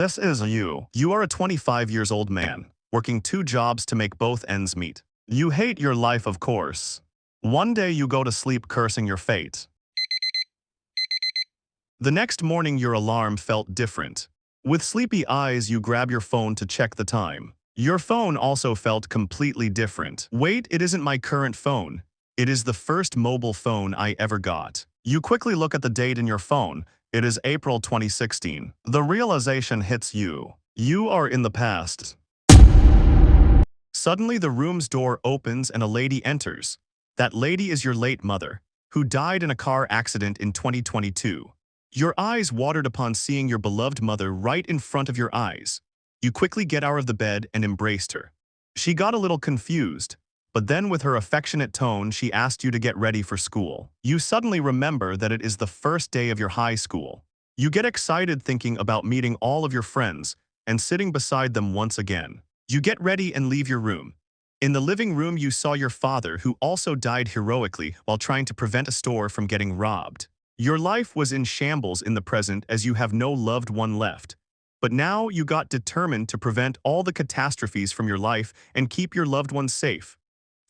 This is you. You are a 25 years old man, working two jobs to make both ends meet. You hate your life, of course. One day you go to sleep cursing your fate. The next morning your alarm felt different. With sleepy eyes you grab your phone to check the time. Your phone also felt completely different. Wait, it isn't my current phone. It is the first mobile phone I ever got. You quickly look at the date in your phone. It is April 2016. The realization hits you. You are in the past. Suddenly the room's door opens and a lady enters. That lady is your late mother, who died in a car accident in 2022. Your eyes watered upon seeing your beloved mother right in front of your eyes. You quickly get out of the bed and embraced her. She got a little confused, but then with her affectionate tone she asked you to get ready for school. You suddenly remember that it is the first day of your high school. You get excited thinking about meeting all of your friends and sitting beside them once again. You get ready and leave your room. In the living room you saw your father, who also died heroically while trying to prevent a store from getting robbed. Your life was in shambles in the present as you have no loved one left. But now you got determined to prevent all the catastrophes from your life and keep your loved ones safe,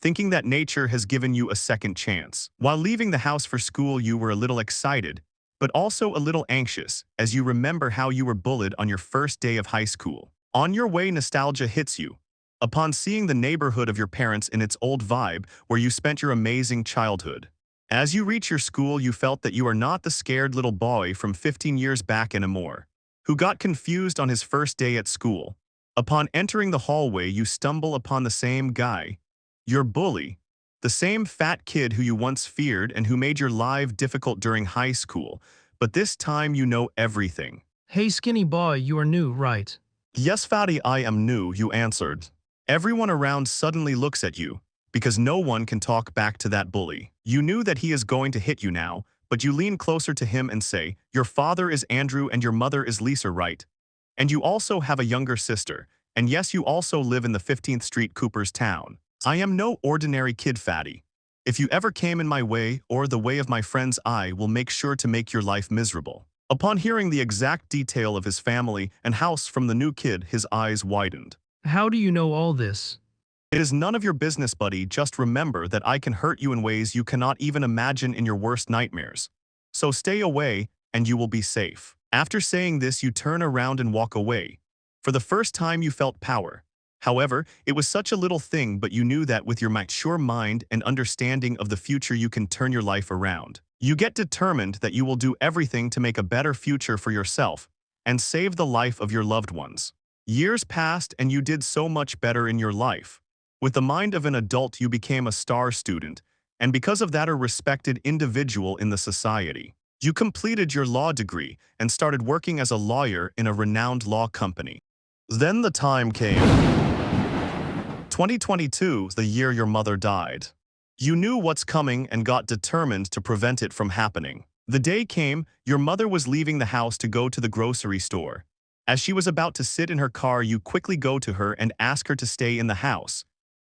thinking that nature has given you a second chance. While leaving the house for school you were a little excited, but also a little anxious as you remember how you were bullied on your first day of high school. On your way nostalgia hits you. Upon seeing the neighborhood of your parents in its old vibe where you spent your amazing childhood. As you reach your school you felt that you are not the scared little boy from 15 years back anymore, who got confused on his first day at school. Upon entering the hallway you stumble upon the same guy, your bully, the same fat kid who you once feared and who made your life difficult during high school, but this time you know everything. Hey skinny boy, you are new, right? Yes, fatty, I am new, you answered. Everyone around suddenly looks at you, because no one can talk back to that bully. You knew that he is going to hit you now, but you lean closer to him and say, your father is Andrew and your mother is Lisa, right? And you also have a younger sister, and yes, you also live in the 15th Street Cooperstown. I am no ordinary kid, fatty. If you ever came in my way or the way of my friends, I will make sure to make your life miserable. Upon hearing the exact detail of his family and house from the new kid, his eyes widened. How do you know all this? It is none of your business, buddy. Just remember that I can hurt you in ways you cannot even imagine in your worst nightmares. So stay away, and you will be safe. After saying this, you turn around and walk away. For the first time, you felt power. However, it was such a little thing, but you knew that with your mature mind and understanding of the future, you can turn your life around. You get determined that you will do everything to make a better future for yourself and save the life of your loved ones. Years passed and you did so much better in your life. With the mind of an adult, you became a star student, and because of that, a respected individual in the society. You completed your law degree and started working as a lawyer in a renowned law company. Then the time came. 2022, the year your mother died. You knew what's coming and got determined to prevent it from happening. The day came, your mother was leaving the house to go to the grocery store. As she was about to sit in her car, you quickly go to her and ask her to stay in the house,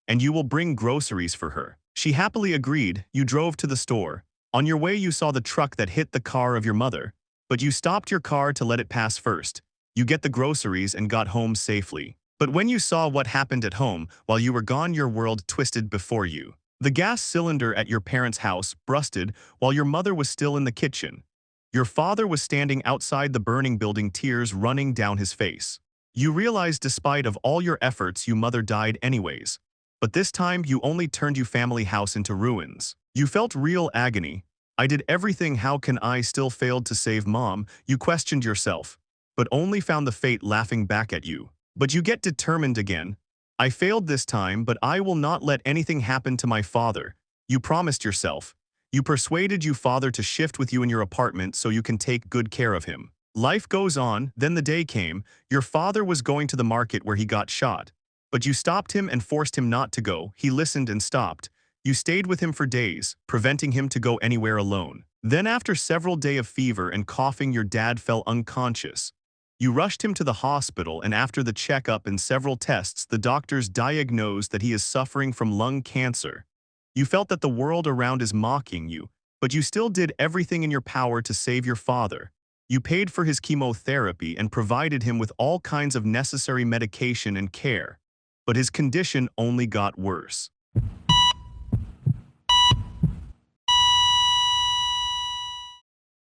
and you will bring groceries for her. She happily agreed. You drove to the store. On your way, you saw the truck that hit the car of your mother, but you stopped your car to let it pass first. You get the groceries and got home safely. But when you saw what happened at home, while you were gone, your world twisted before you. The gas cylinder at your parents' house busted while your mother was still in the kitchen. Your father was standing outside the burning building, tears running down his face. You realized despite of all your efforts, your mother died anyways. But this time, you only turned your family house into ruins. You felt real agony. I did everything, how can I still failed to save mom? You questioned yourself, but only found the fate laughing back at you. But you get determined again. I failed this time, but I will not let anything happen to my father. You promised yourself. You persuaded your father to shift with you in your apartment so you can take good care of him. Life goes on. Then the day came. Your father was going to the market where he got shot. But you stopped him and forced him not to go. He listened and stopped. You stayed with him for days, preventing him to go anywhere alone. Then after several days of fever and coughing, your dad fell unconscious. You rushed him to the hospital, and after the checkup and several tests, the doctors diagnosed that he is suffering from lung cancer. You felt that the world around is mocking you, but you still did everything in your power to save your father. You paid for his chemotherapy and provided him with all kinds of necessary medication and care, but his condition only got worse.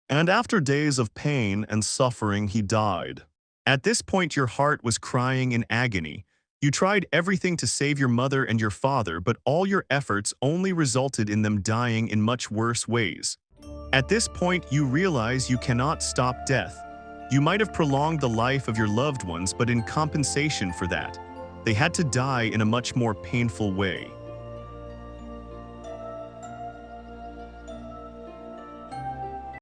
And after days of pain and suffering, he died. At this point, your heart was crying in agony. You tried everything to save your mother and your father, but all your efforts only resulted in them dying in much worse ways. At this point, you realize you cannot stop death. You might have prolonged the life of your loved ones, but in compensation for that, they had to die in a much more painful way.